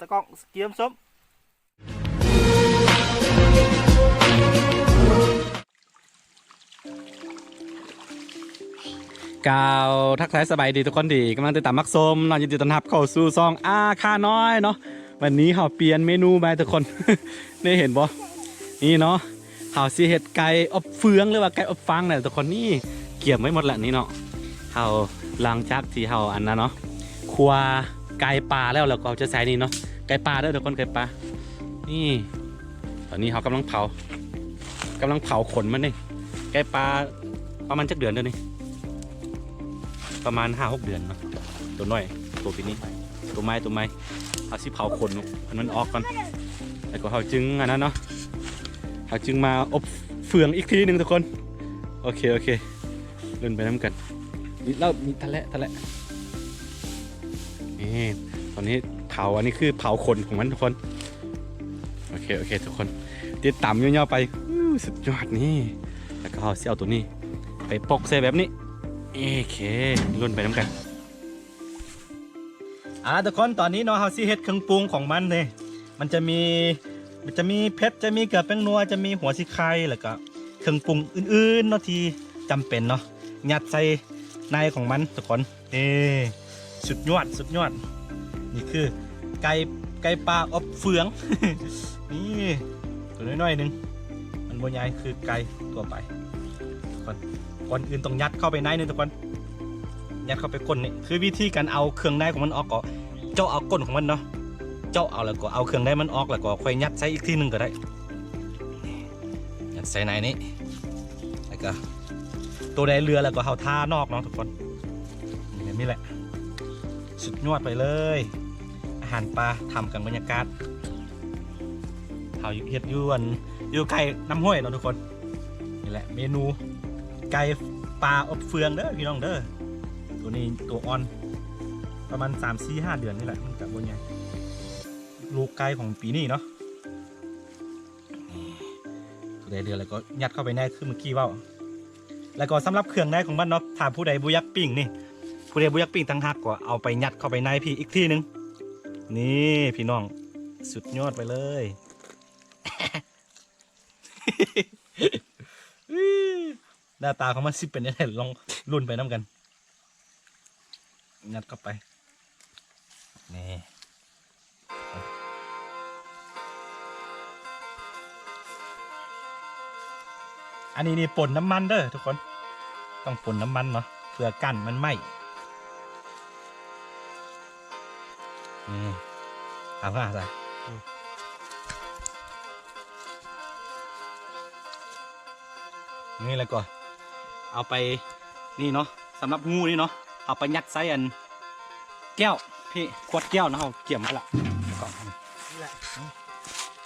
ตะกองเกียมส้มกล่าวทักทายสบายดีทุกคนดีกำลังติดตามมักส้มนอนยินดีต้อนรับเข้าสู่ซองค่าน้อยเนาะวันนี้เราเปลี่ยนเมนูมาทุกคน ได้เห็นบ่นี่เนาะเราสิเห็ดไก่อบเฟืองหรือว่าไก่อบฟางเนี่ยทุกคนนี่เกี่ยมไว้หมดแหละนี่เนาะเราหลังจากที่เราอันนั้นเนาะครัวไก่ปลาแล้วเราก็จะใส่นี่เนาะไก่ปลาด้วยทุกคนไก่ปลานี่ตอนนี้เรากำลังเผาขนมันนี่ไก่ปลาประมาณจักเดือนเด้อนี่ประมาณ 5-6 เดือนเนาะตัวน้อยตัวปีนี้ตัวไม้เอาสิเผาขนมันออกก่อนแล้วก็เขาจึงอันนั้นเนาะเขาจึงมาอบเฟืองอีกทีหนึ่งทุกคนโอเคเดินไปน้ำกันนี่เรามีทะเลนี่ตอนนี้เผาอันนี้คือเผาขนของมันทุกคนโอเคทุกคนติดตามย่อๆไปสุดยอดนี่แล้วก็เอาตัวนี้ไปปกใส่แบบนี้โอเครุ่นไปน้ำกันทุกคนตอนนี้เนาะเฮาสิเฮ็ดเครื่องปรุงของมันเลยมันจะมีเผ็ดจะมีเกลือแป้งนัวจะมีหัวสิไข่แล้วก็เครื่องปรุงอื่นๆเนาะที่จำเป็นเนาะยัดใส่ในของมันทุกคนสุดยอดนี่คือไก่ปลาอบเฟือง นี่ตัวน้อยๆนึงมันบ่ใหญ่คือไก่ตัวไปทุกคนก่อนอื่นต้องยัดเข้าไปในนึงทุกคนยัดเข้าไปก้นนี่คือวิธีการเอาเครื่องในของมันออกก็เจาะเอาก้นของมันเนาะเจาะเอาแล้วก็เอาเครื่องในมันออกแล้วก็ค่อยยัดใส่อีกทีนึงก็ได้ยัดใส่ในนี้แล้วก็ตัวใดเรือแล้วก็เอาท่านอกเนาะทุกคนแบบนี้แหละสุดยอดไปเลยอาหารปลาทำกันบรรยากาศเขาเฮ็ดอยู่ไก่น้ำห้วยเนาะทุกคนนี่แหละเมนูไก่ปลาอบเฟืองเด้อพี่น้องเด้อตัวนี้ตัวอ่อนประมาณ 3-4-5 เดือนนี่แหละมันกับบนใหญ่ลูกไก่ของปีนี้เนาะตัวใดเดือนแล้วก็ยัดเข้าไปในคือเมื่อกี้ว่าแล้วก็สำหรับเครื่องในของมันเนาะถ้าผู้ใดบุยักปิ้งนี่ผู้ใดบุยักปิ้งทั้งหักก็เอาไปยัดเข้าไปในพี่อีกทีนึงนี่พี่น้องสุดยอดไปเลย หน้าตาของมันสิเป็นยังไงลองรุ่นไปน้ำกันยัดเข้าไปนี่อันนี้นี่ป่นน้ำมันเด้อทุกคนต้องป่นน้ำมันเนาะเพื่อกั้นมันไหมนี่เอาผ้าใส่นี่แล้วก็เอาไปนี่เนาะสำหรับงูนี่เนาะเอาไปยัดใส่อันแก้วพี่ขวดแก้วนะเขาเกี่ยมไว้ละก่อนนี่แหละ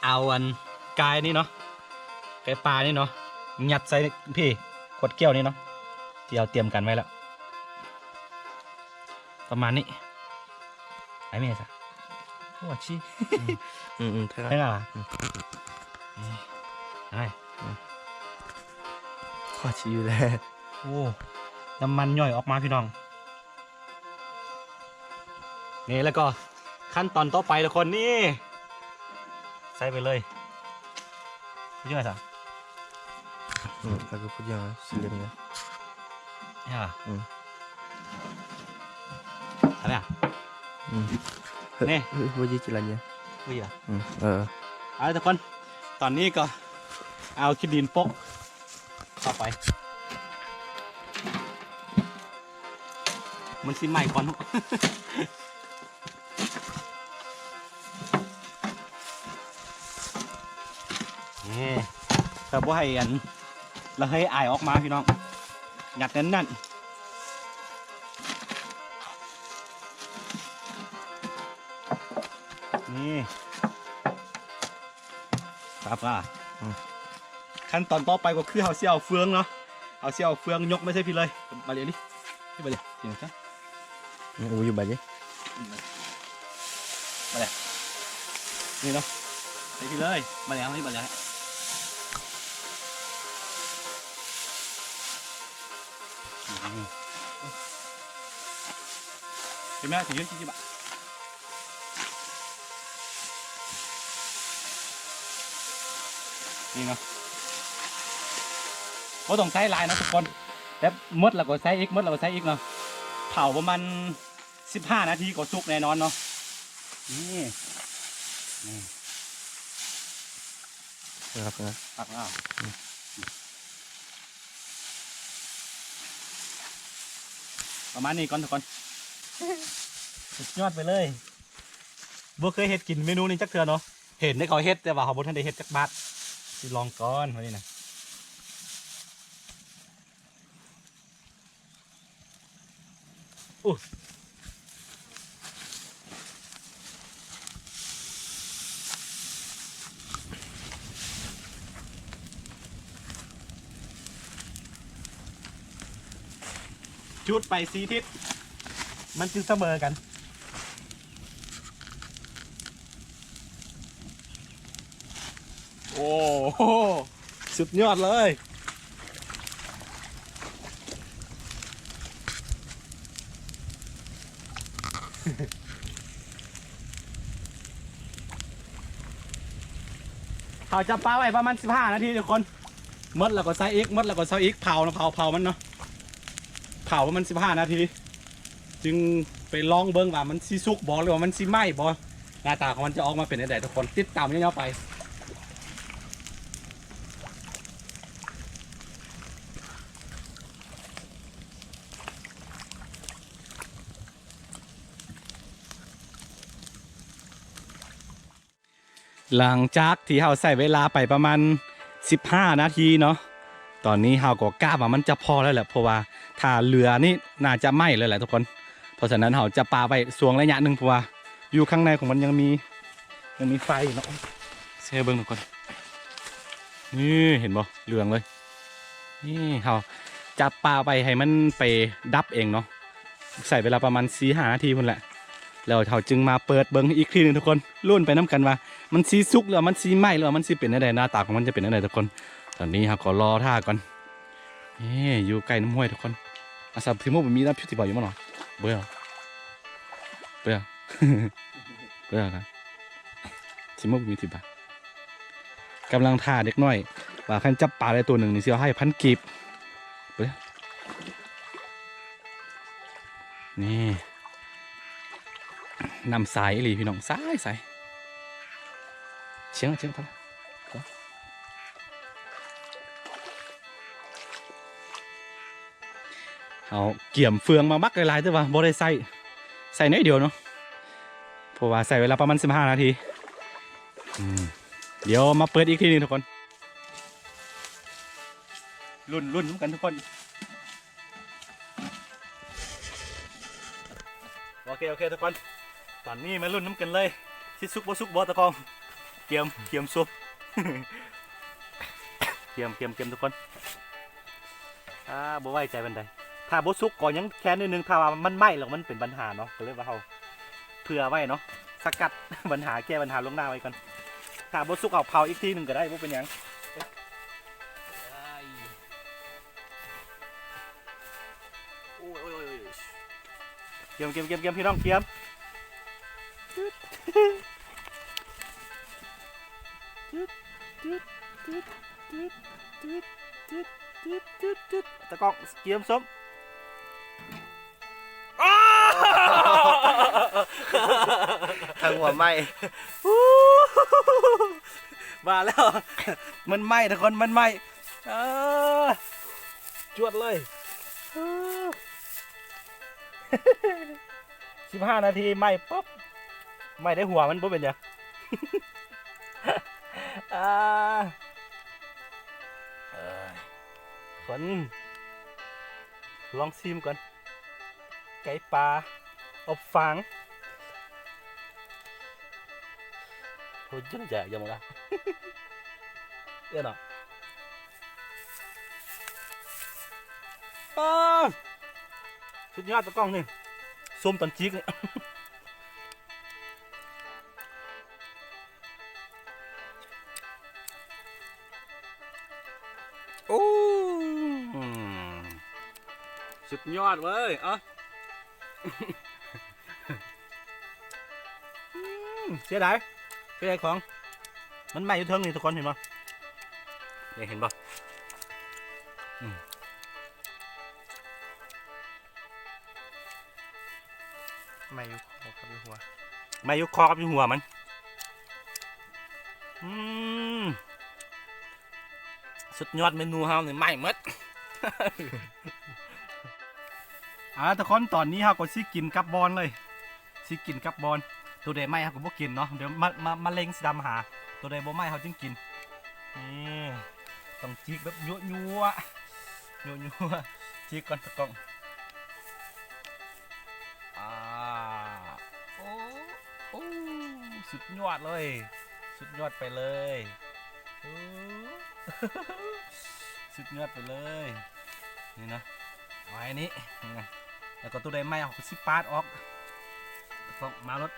เอาอันกายนี่เนาะไก่ปลานี่เนาะยัดใส่พี่ขวดแก้วนี่เนาะที่เราเตรียมกันไว้แล้วประมาณนี้ไอ้เมย์จ้ะหัวชี้ใช่ไหมล่ะใช่ข้อชี้อยู่แล้วโอ้น้ำมันย่อยออกมาพี่น้องนี่แล้วก็ขั้นตอนต่อไปทุกคนนี่ใส่ไปเลยพูดยังไงสักแล้วก็พูดยังไงสิเล่มเนี่ยอะไรอ่ะนี่พูดยี่จิรันเนี่ยพูดอ่ะเอาทุกคนตอนนี้ก็เอาขี้ดินโป๊ะเข้าไปมันสิใหม่ก่อนนี่แต่ว่าให้อันเราให้อายออกมาพี่น้องหยัดแน่นนี่ครับขั้นตอนต่อไปก็คือเอาเสี่ยวเฟืองเนาะเอาเสี่ยวเฟืองยกไม่ใช่พี่เลยมาเรียนดิพี่มาเรียนจริงใช่อยู่แบบนี้มาเลยนี่เนาะไปพี่เลยมาเลยนี่มาเลย เห็นไหมถึงยืนที่บะนี่เนาะโอ้ต้องใช้ลายนะทุกคนแต่มดแล้วก็ใช้อีกมดแล้วก็ใช้อีกเนาะเผาประมาณ15 นาทีก็สุกแน่นอนเนาะนี่นี่ นะครับนะ ตักแล้วประมาณนี้ก่อนทุกคนสุดยอดไปเลยบ่เคยเฮ็ดกินเมนูนี้จักเทื่อเนาะเห็นได้เขาเฮ็ดแต่ว่าเขาบ่ทันได้เฮ็ดจักบาทสิลองก่อนวันนี้นะอู้จุดไป4 ทิศมันจึงเสมอกันโอ้โหสุดยอดเลยเขาจะปลาไว้ประมาณ15 นาทีทุกคนมดแล้วก็ใส่อีกมดแล้วก็ใส่อีกเผานะเผามันเนาะเผาประมาณ15 นาทีจึงไปลองเบิ้งว่ามันซีซุกบอหรือว่ามันซีไหม้บอหน้าตาของมันจะออกมาเป็นยังไงทุกคนติดตามยาวๆไปหลังจากที่เราใส่เวลาไปประมาณ15 นาทีเนาะตอนนี้เราก็กล้าว่ามันจะพอแล้วแหละเพราะว่าถ้าเหลือนี่น่าจะไหม้เลยแหละทุกคนเพราะฉะนั้นเราจะปาไปสวงระยะหนึ่งเพราะว่าอยู่ข้างในของมันยังมีไฟเนาะเซ่เบิ้งทุกคนนี่เห็นบ่เหลืองเลยนี่เราจะปาไปให้มันไปดับเองเนาะใส่เวลาประมาณ4-5 นาทีพุ่นแหละแล้วเขาจึงมาเปิดเบิ้งอีกทีหนึ่งทุกคนรุ่นไปน้ำกันว่ามันซีซุกหรือมันซีไหม้หรือมันซีเป็นอะไรหน้าตาของมันจะเป็นอะไรทุกคนตอนนี้เราก็รอท่าก่อนนี่อยู่ใกล้น้ำห้วยทุกคนอาซาพิโมมีน้ำพิธีบ่อยอยู่มั้งหรอเบื่อเบื่อ เบื่อครับพิโมมีที่บ้านกำลังท่าเด็กน้อยว่าขันจับปลาได้ตัวหนึ่งนี่เสียให้1,000 กีบเบื่อนี่นำสายอีหลีพี่น้องสายเชียงเท่าเอาเกี่ยมเฟืองมามักหลายๆแต่ว่าบ่ได้ใส่น้อยเดียวเนาะเพราะว่าใส่เวลาประมาณ15 นาทีเดี๋ยวมาเปิดอีกทีนึงทุกคนรุ่นกันทุกคนโอเคทุกคนตอนนี้มารุ่นน้ำกันเลยซิซุกบ่ซุกบ่ตะกองเกียมซุป เกียมทุกคนบ่ไว้ใจบันไดถ้าบ่ซุกก็ยังแค่นิดนึงถ้าว่ามันไหม้แล้วมันเป็นปัญหาเนาะก็เลยว่าเราเผื่อไว้เนาะสกัด ปัญหาแก้ปัญหาล่วงหน้าไว้ก่อนถ้าบ่ซุกเอาเผาอีกทีหนึ่งก็ได้บ่เป็นหยังเกียมพี่น้องเกียมตะกองเกียมส้มทางหัวไหม มาแล้วมันไหม้ทุกคนมันไหม้จวดเลย15 นาทีไหม้ปุ๊บไหม้ได้หัวมันปุ๊บเป็นยังคนลองชิมก่อนไก่ปลาอบฟางโหจังจะยังไงล่ะเดี๋ยวหน่อยสุดยอดตะกล้องนี่ส้มตอนจิกนี่โอ้สุดยอดเว้ย เสียดายของมันไหม้อยู่เทิงนี่ทุกคนเห็นปะเนี่ยเห็นปะ ไม่อยู่คอกับอยู่หัว ไหม้อยู่คอกับอยู่หัวมันสุดยอดเมนูเฮาเนี่ยไหม้หมด ทุกคนตอนนี้เฮาก็สิกินกับบอลเลยสิกินกับบอลตัวใดไหม้เฮาก็บ่กินเนาะเดี๋ยวมาเล็งสิดำหาตัวใดบ่ไหม้เฮาจึงกินนี่ต้องจิกแบบยั่วจิกก่อนตะกล้องโอ้สุดยอดเลยสุดยอดไปเลยโอ้ สุดยอดไปเลยนี่นะไว้นี้นี่นะแล้วก็ตัวใดไหม้เอาสิปาดออกต้องมารถ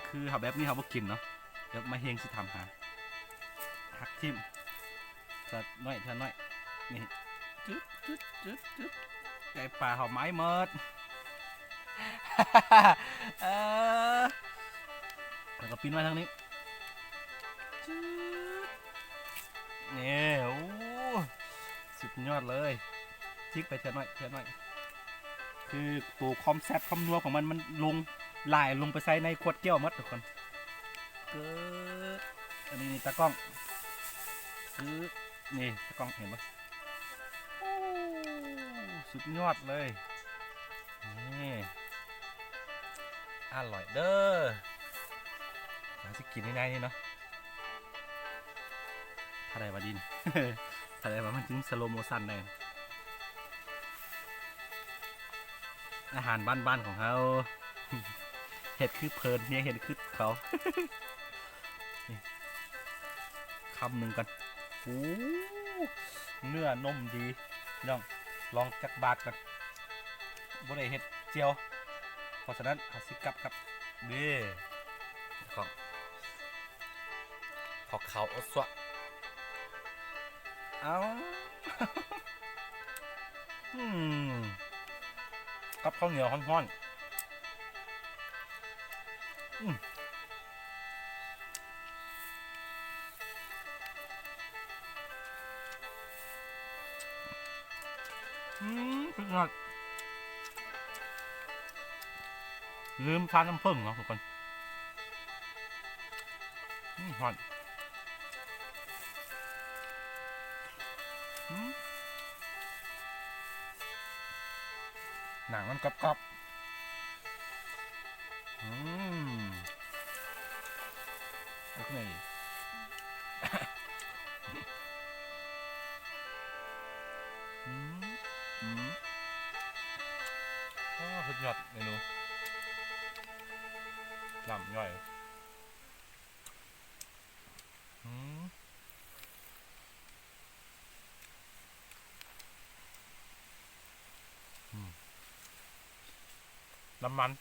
คือเขาแบบนี้เขาบ่กินเนาะเดี๋ยวมาเฮงสิทำหาหักทิมเธอน้อยนี่จึ๊ดไก่ป่าเขาไม้เมิด แล้วก็ปีนไว้ทางนี้นี่โอ้สุดยอดเลยจิกไปเท่าน้อยคือตัวคอมแซบคอมนัวของมันลงลายลงไปใส่ในขวดแก้วมัดทุกคนเกิดอันนี้ตากล้องคือนี่ตากล้องเห็นปะโอ้สุดยอดเลยนี่อร่อยเด้อเราจะกินได้นี่เนาะถ้าได้มาดิน ถ้าได้มามันถึงสโลโมชันได้อาหารบ้านๆของเขา เห็ดคือเพลินเนี่ยเห็ดคือเขา คำหนึ่งกันโอ้เนื้อนมดีน้องลองจักบาทกันบ่ได้เห็ดเจียวเพราะฉะนั้นหาสิกับดีของพอเขาอดสวะเอา กับข้าวเหนียวฮ้อนสุดยอดลืมทานน้ำผึ้งเนาะทุกคนฮ้อนหนังมันกรอบโอเคสุดยอดเมนูลำย่อยน้ำมัน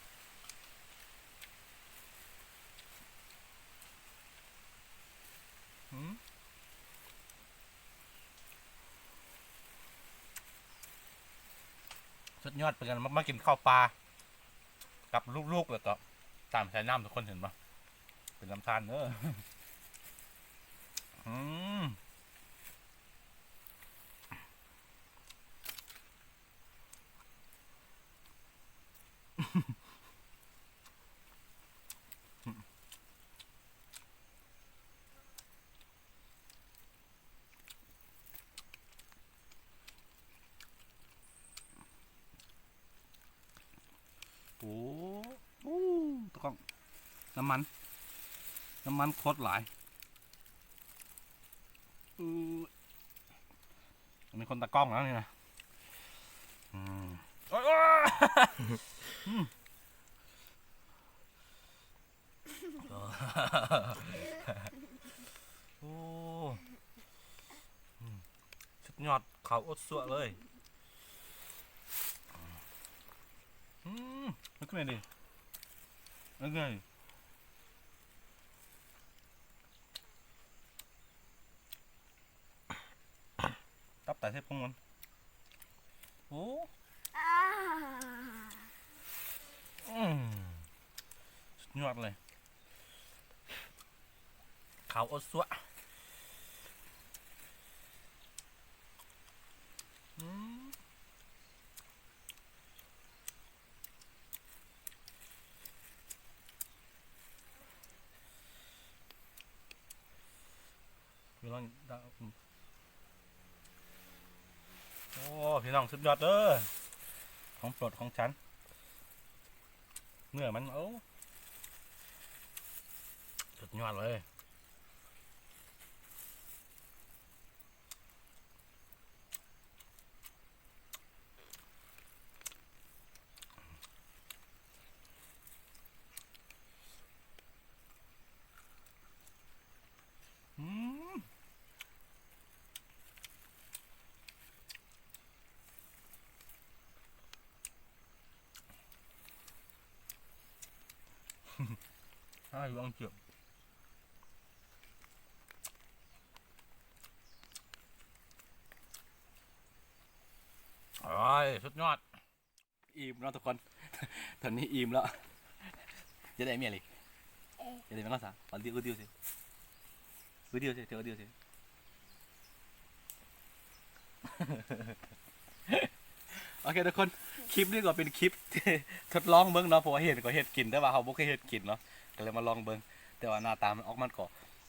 สุดยอดเป็นกันมากินข้าวปลากับลูกๆแล้วก็ตามใช้น้ำทุกคนเห็นปะเป็นน้ำทานเนอะโอ้ตะกล้องน้ำมันโคตรหลายมีคนตะกล้องแล้วนี่นะโอ้สุดยอดเขาอดสวะเลยนึกไงดินึกไงตับแต่เทพพงมันโอ้ อดเลยขาวอดซัวพี่น้องโอ้พี่น้องสุดยอดเด้อของโปรดของฉันเนื้อมันโอ้สุดยอดเลยอยู่อังเจียบอร่อยสุดยอดอิ่มแล้วทุกคน ตอนนี้อิ่มแล้วจะได้เมียเลยจะได้ไหมล่ะสาวเอาเดียวสิเดียวสิเดียวสิ โอเคทุกคนคลิปนี้ก็เป็นคลิป ทดลองเบิ้งเนาะเพราะว่าเห็ดก็เห็ดกินแต่ว่าเขาบ่เคยเห็ดกินเนาะก็เลยมาลองเบิ้งแต่ว่าหน้าตามันออกมันก็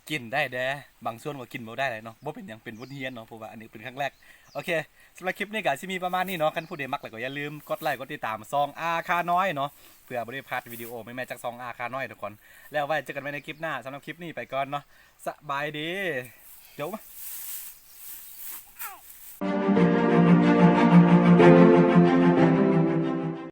กินได้แด้บางส่วนก็กินบ่ได้เลยเนาะบ่เป็นหยังเป็นวุ้นเฮียนเนาะเพราะว่าอันนี้เป็นครั้งแรกโอเคสำหรับคลิปนี้ก็สิมีประมาณนี้เนาะคันผู้ใดมักแล้วก็อย่าลืมกดไลค์กดติดตามซองอาคาน้อยเนาะเพื่อบ่ได้พลาดวิดีโอใหม่ๆจากซองอาคาน้อยทุกคนแล้วไว้เจอกันใหม่ในคลิปหน้าสำหรับคลิปนี้ไปก่อนเนาะสบายดีเดี๋ยว